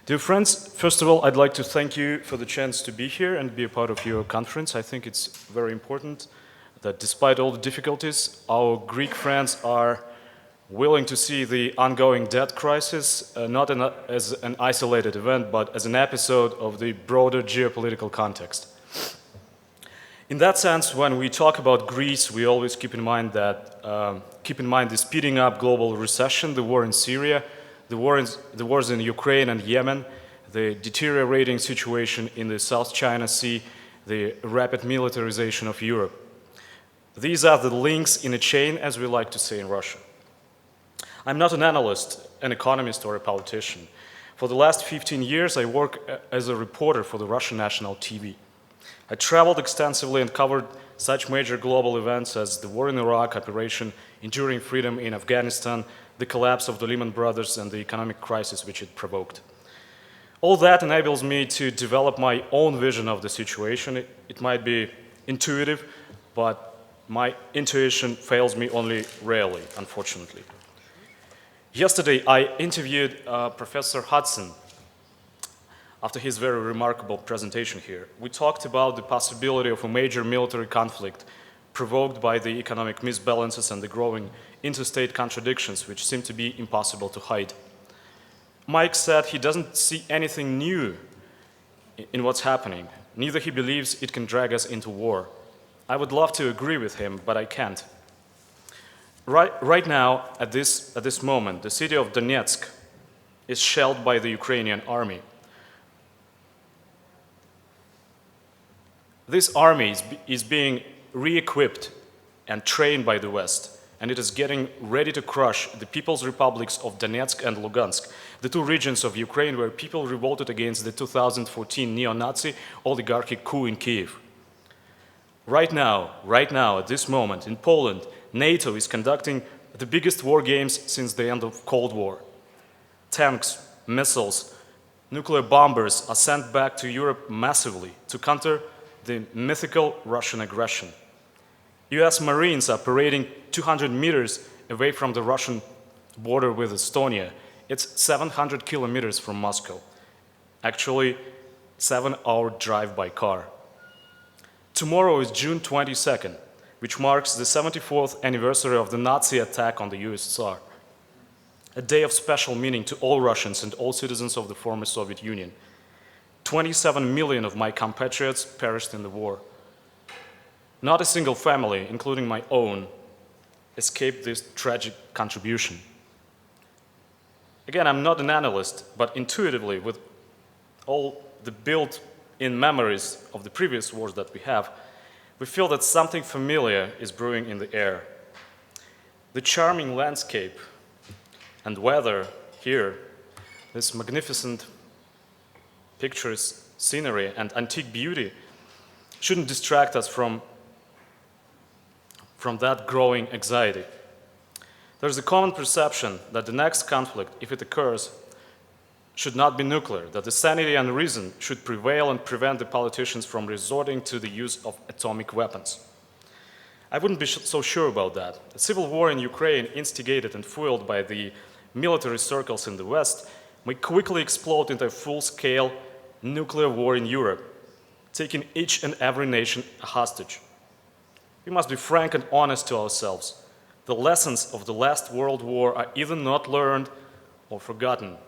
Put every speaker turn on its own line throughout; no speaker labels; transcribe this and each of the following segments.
Dear friends, first of all, I'd like to thank you for the chance to be here and be a part of your conference. I think it's very important that despite all the difficulties, our Greek friends are willing to see the ongoing debt crisis not as an isolated event, but as an episode of the broader geopolitical context. In that sense, when we talk about Greece, we always keep in mind the speeding up global recession, the war in Syria, the wars in Ukraine and Yemen, the deteriorating situation in the South China Sea, the rapid militarization of Europe. These are the links in a chain, as we like to say in Russia. I'm not an analyst, an economist, or a politician. For the last 15 years, I work as a reporter for the Russian national TV. I traveled extensively and covered such major global events as the war in Iraq, Operation Enduring Freedom in Afghanistan, the collapse of the Lehman Brothers, and the economic crisis which it provoked. All that enables me to develop my own vision of the situation. It might be intuitive, but my intuition fails me only rarely, unfortunately. Yesterday, I interviewed Professor Hudson after his very remarkable presentation here. We talked about the possibility of a major military conflict provoked by the economic misbalances and the growing interstate contradictions which seem to be impossible to hide. Mike said he doesn't see anything new in what's happening. Neither he believes it can drag us into war. I would love to agree with him, but I can't. Right now, at this moment, the city of Donetsk is shelled by the Ukrainian army. This army is being re-equipped and trained by the West, and it is getting ready to crush the People's Republics of Donetsk and Lugansk, the two regions of Ukraine where people revolted against the 2014 neo-Nazi oligarchic coup in Kyiv. Right now, at this moment, in Poland, NATO is conducting the biggest war games since the end of Cold War. Tanks, missiles, nuclear bombers are sent back to Europe massively to counter the mythical Russian aggression. US Marines are parading 200 meters away from the Russian border with Estonia. It's 700 kilometers from Moscow. Actually, 7-hour drive by car. Tomorrow is June 22nd, which marks the 74th anniversary of the Nazi attack on the USSR. A day of special meaning to all Russians and all citizens of the former Soviet Union. 27 million of my compatriots perished in the war. Not a single family, including my own, escaped this tragic contribution. Again, I'm not an analyst, but intuitively, with all the built-in memories of the previous wars that we have, we feel that something familiar is brewing in the air. The charming landscape and weather here, this magnificent pictures, scenery, and antique beauty shouldn't distract us from that growing anxiety. There's a common perception that the next conflict, if it occurs, should not be nuclear, that the sanity and reason should prevail and prevent the politicians from resorting to the use of atomic weapons. I wouldn't be so sure about that. A civil war in Ukraine, instigated and fueled by the military circles in the West, may quickly explode into a full-scale nuclear war in Europe, taking each and every nation a hostage. We must be frank and honest to ourselves. The lessons of the last World War are either not learned or forgotten.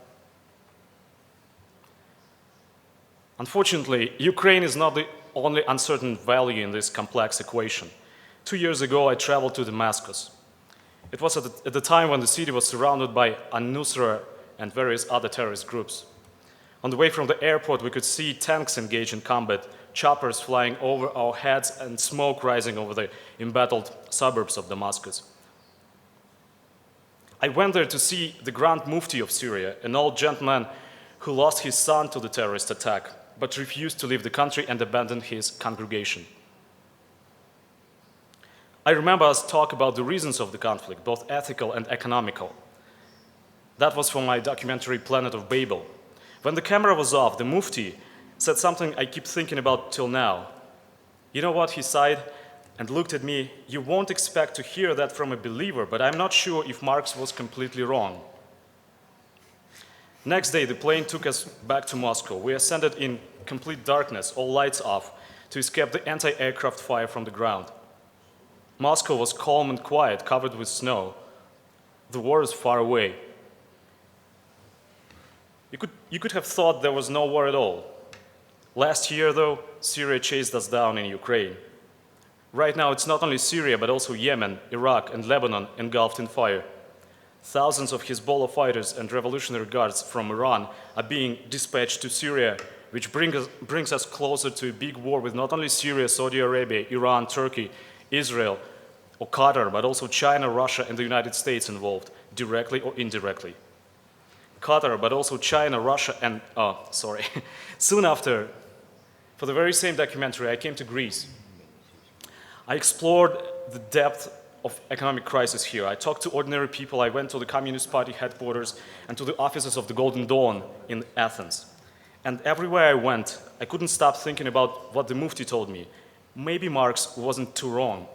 Unfortunately, Ukraine is not the only uncertain value in this complex equation. 2 years ago, I traveled to Damascus. It was at the time when the city was surrounded by al-Nusra and various other terrorist groups. On the way from the airport, we could see tanks engaged in combat, choppers flying over our heads, and smoke rising over the embattled suburbs of Damascus. I went there to see the Grand Mufti of Syria, an old gentleman who lost his son to the terrorist attack, but refused to leave the country and abandon his congregation. I remember us talk about the reasons of the conflict, both ethical and economical. That was from my documentary Planet of Babel. When the camera was off, the Mufti said something I keep thinking about till now. You know what? He sighed and looked at me. You won't expect to hear that from a believer, but I'm not sure if Marx was completely wrong. Next day, the plane took us back to Moscow. We ascended in complete darkness, all lights off, to escape the anti-aircraft fire from the ground. Moscow was calm and quiet, covered with snow. The war is far away. You could have thought there was no war at all. Last year, though, Syria chased us down in Ukraine. Right now, it's not only Syria, but also Yemen, Iraq, and Lebanon engulfed in fire. Thousands of Hezbollah fighters and Revolutionary Guards from Iran are being dispatched to Syria, which brings us closer to a big war with not only Syria, Saudi Arabia, Iran, Turkey, Israel, or Qatar, but also China, Russia, and the United States involved, directly or indirectly. Qatar, but also China, Russia, and, soon after, for the very same documentary, I came to Greece. I explored the depth of economic crisis here. I talked to ordinary people. I went to the Communist Party headquarters and to the offices of the Golden Dawn in Athens. And everywhere I went, I couldn't stop thinking about what the Mufti told me. Maybe Marx wasn't too wrong.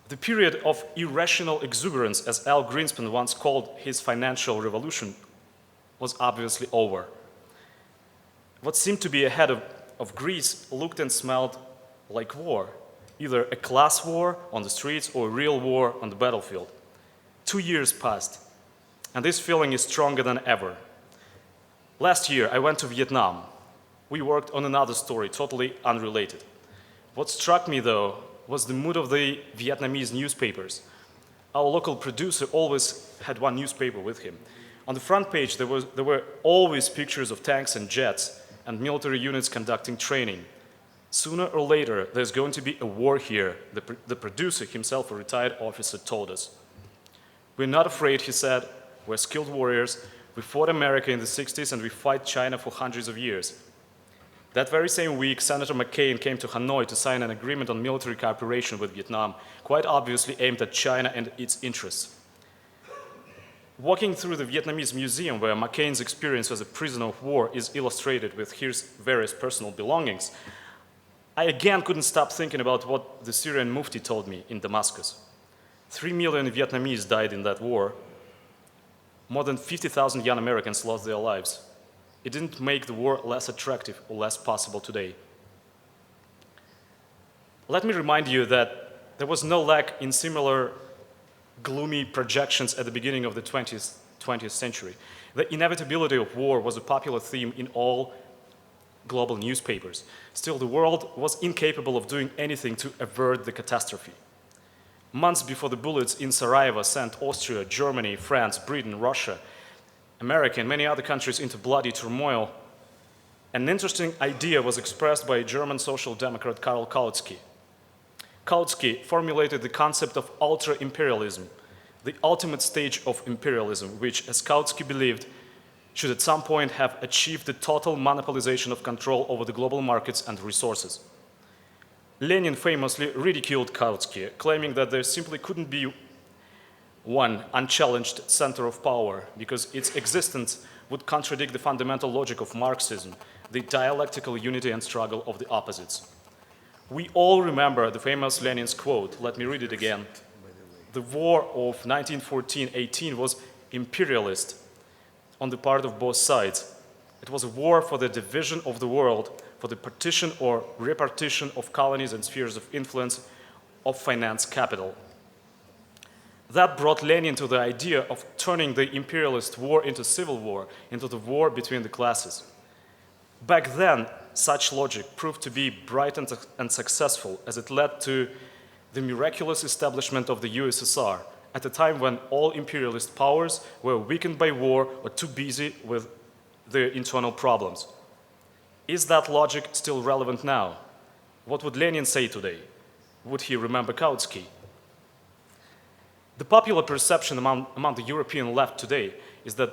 The period of irrational exuberance, as Al Greenspan once called his financial revolution, was obviously over. What seemed to be ahead of Greece looked and smelled like war, either a class war on the streets or a real war on the battlefield. 2 years passed, and this feeling is stronger than ever. Last year, I went to Vietnam. We worked on another story, totally unrelated. What struck me, though, was the mood of the Vietnamese newspapers. Our local producer always had one newspaper with him. On the front page, there were always pictures of tanks and jets and military units conducting training. Sooner or later, there's going to be a war here, the producer, himself a retired officer, told us. We're not afraid, he said. We're skilled warriors. We fought America in the 60s and we fight China for hundreds of years. That very same week, Senator McCain came to Hanoi to sign an agreement on military cooperation with Vietnam, quite obviously aimed at China and its interests. Walking through the Vietnamese museum, where McCain's experience as a prisoner of war is illustrated with his various personal belongings, I again couldn't stop thinking about what the Syrian Mufti told me in Damascus. 3 million Vietnamese died in that war. More than 50,000 young Americans lost their lives. It didn't make the war less attractive or less possible today. Let me remind you that there was no lack in similar gloomy projections at the beginning of the 20th century. The inevitability of war was a popular theme in all global newspapers. Still, the world was incapable of doing anything to avert the catastrophe. Months before the bullets in Sarajevo sent Austria, Germany, France, Britain, Russia, America, and many other countries into bloody turmoil, an interesting idea was expressed by German social democrat Karl Kautsky. Kautsky formulated the concept of ultra-imperialism, the ultimate stage of imperialism, which, as Kautsky believed, should at some point have achieved the total monopolization of control over the global markets and resources. Lenin famously ridiculed Kautsky, claiming that there simply couldn't be one unchallenged center of power because its existence would contradict the fundamental logic of Marxism, the dialectical unity and struggle of the opposites. We all remember the famous Lenin's quote. Let me read it again. The war of 1914-18 was imperialist on the part of both sides. It was a war for the division of the world, for the partition or repartition of colonies and spheres of influence, of finance capital. That brought Lenin to the idea of turning the imperialist war into civil war, into the war between the classes. Back then, such logic proved to be bright and successful, as it led to the miraculous establishment of the USSR at a time when all imperialist powers were weakened by war or too busy with their internal problems. Is that logic still relevant now? What would Lenin say today? Would he remember Kautsky? The popular perception among the European left today is that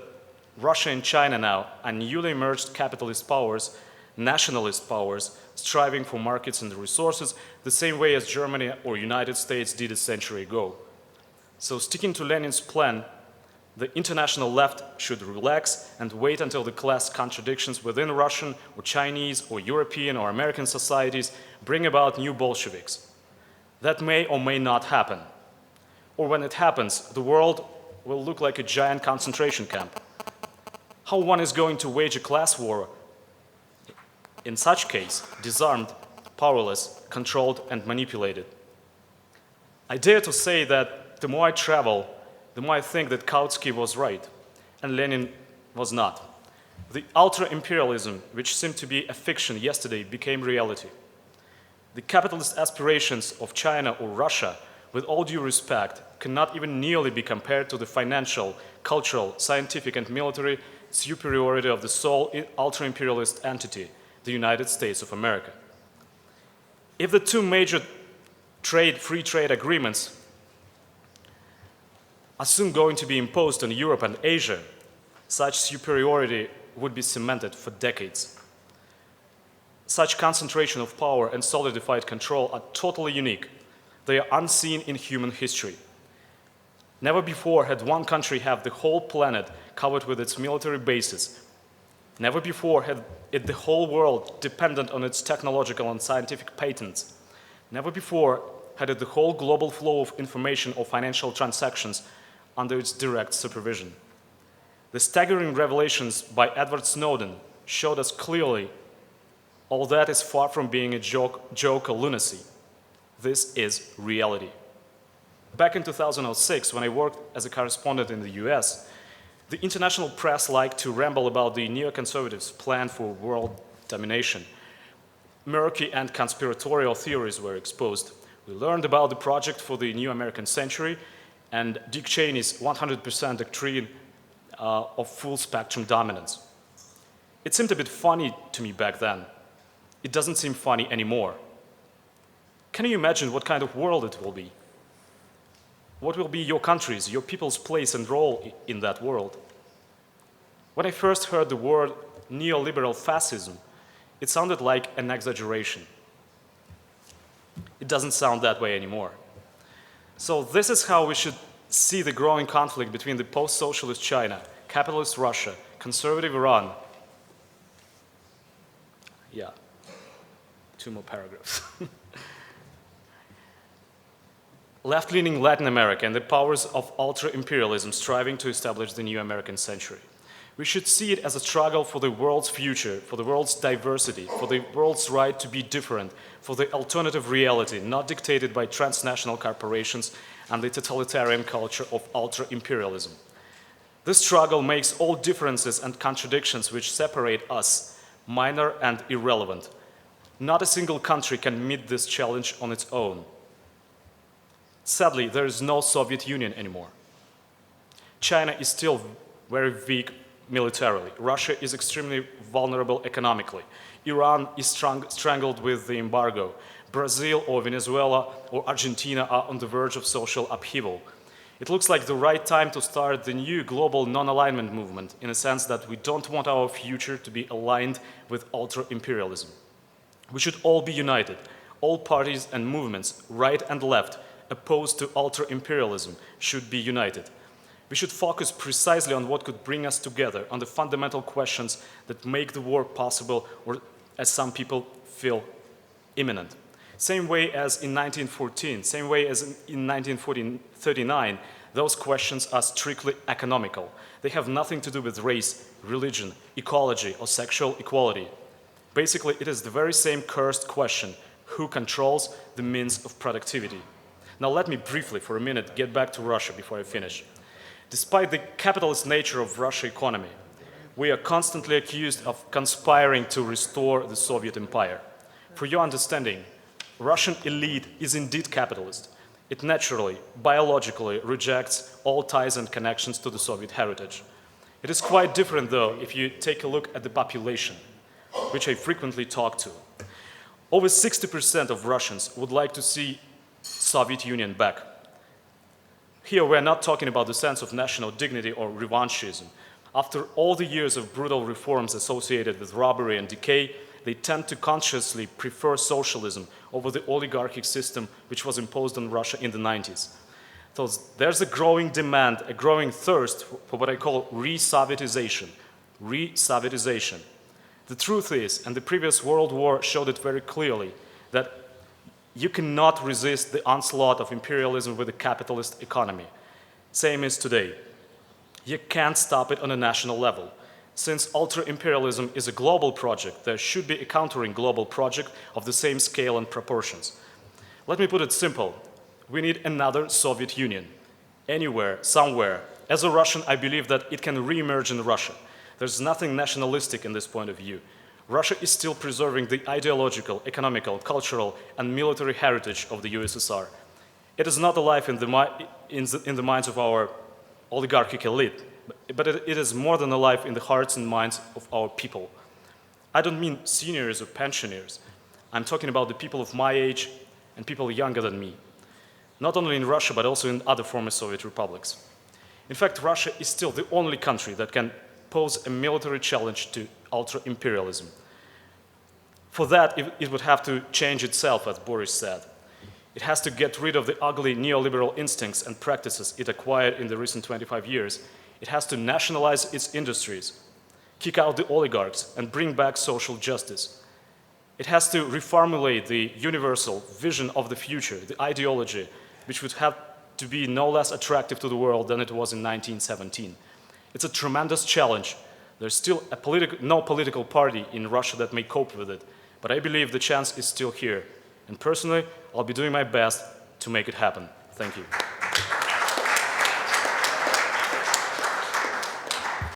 Russia and China now are newly emerged capitalist powers, nationalist powers, striving for markets and resources the same way as Germany or United States did a century ago. So sticking to Lenin's plan, the international left should relax and wait until the class contradictions within Russian or Chinese or European or American societies bring about new Bolsheviks. That may or may not happen. Or when it happens, the world will look like a giant concentration camp. how one is going to wage a class war, in such case, disarmed, powerless, controlled, and manipulated. I dare to say that the more I travel, the more I think that Kautsky was right, and Lenin was not. The ultra-imperialism, which seemed to be a fiction yesterday, became reality. The capitalist aspirations of China or Russia, with all due respect, cannot even nearly be compared to the financial, cultural, scientific, and military superiority of the sole ultra-imperialist entity, the United States of America. If the two major free trade agreements are soon going to be imposed on Europe and Asia, such superiority would be cemented for decades. Such concentration of power and solidified control are totally unique. They are unseen in human history. Never before had one country had the whole planet covered with its military bases. Never before had the whole world dependent on its technological and scientific patents. Never before had it the whole global flow of information or financial transactions under its direct supervision. The staggering revelations by Edward Snowden showed us clearly all that is far from being a joke or lunacy. This is reality. Back in 2006, when I worked as a correspondent in the US, the international press liked to ramble about the neoconservatives' plan for world domination. Murky and conspiratorial theories were exposed. We learned about the project for the new American century and Dick Cheney's 100% doctrine of full-spectrum dominance. It seemed a bit funny to me back then. It doesn't seem funny anymore. Can you imagine what kind of world it will be? What will be your country's, your people's place and role in that world? When I first heard the word neoliberal fascism, it sounded like an exaggeration. It doesn't sound that way anymore. So this is how we should see the growing conflict between the post-socialist China, capitalist Russia, conservative Iran. Yeah, 2 more paragraphs. Left-leaning Latin America and the powers of ultra-imperialism striving to establish the new American century. We should see it as a struggle for the world's future, for the world's diversity, for the world's right to be different, for the alternative reality not dictated by transnational corporations and the totalitarian culture of ultra-imperialism. This struggle makes all differences and contradictions which separate us minor and irrelevant. Not a single country can meet this challenge on its own. Sadly, there is no Soviet Union anymore. China is still very weak militarily. Russia is extremely vulnerable economically. Iran is strangled with the embargo. Brazil or Venezuela or Argentina are on the verge of social upheaval. It looks like the right time to start the new global non-alignment movement, in a sense that we don't want our future to be aligned with ultra-imperialism. We should all be united. All parties and movements, right and left, opposed to ultra-imperialism, should be united. We should focus precisely on what could bring us together, on the fundamental questions that make the war possible, or as some people feel, imminent. Same way as in 1914, same way as in 1939, those questions are strictly economical. They have nothing to do with race, religion, ecology, or sexual equality. Basically, it is the very same cursed question: who controls the means of productivity? Now let me briefly, for a minute, get back to Russia before I finish. Despite the capitalist nature of Russian economy, we are constantly accused of conspiring to restore the Soviet empire. For your understanding, Russian elite is indeed capitalist. It naturally, biologically rejects all ties and connections to the Soviet heritage. It is quite different, though, if you take a look at the population, which I frequently talk to. Over 60% of Russians would like to see Soviet Union back. Here we're not talking about the sense of national dignity or revanchism. After all the years of brutal reforms associated with robbery and decay, they tend to consciously prefer socialism over the oligarchic system which was imposed on Russia in the 90s. So there's a growing demand, a growing thirst for what I call re-Sovietization. Re-Sovietization. The truth is, and the previous World War showed it very clearly, that you cannot resist the onslaught of imperialism with a capitalist economy. Same is today. You can't stop it on a national level. Since ultra-imperialism is a global project, there should be a countering global project of the same scale and proportions. Let me put it simple. We need another Soviet Union. Anywhere, somewhere. As a Russian, I believe that it can re-emerge in Russia. There's nothing nationalistic in this point of view. Russia is still preserving the ideological, economical, cultural, and military heritage of the USSR. It is not alive in the minds of our oligarchic elite, but it is more than alive in the hearts and minds of our people. I don't mean seniors or pensioners. I'm talking about the people of my age and people younger than me. Not only in Russia, but also in other former Soviet republics. In fact, Russia is still the only country that can pose a military challenge to ultra-imperialism. For that, it would have to change itself, as Boris said. It has to get rid of the ugly neoliberal instincts and practices it acquired in the recent 25 years. It has to nationalize its industries, kick out the oligarchs, and bring back social justice. It has to reformulate the universal vision of the future, the ideology, which would have to be no less attractive to the world than it was in 1917. It's a tremendous challenge. There's still no political party in Russia that may cope with it, but I believe the chance is still here. And personally, I'll be doing my best to make it happen. Thank you.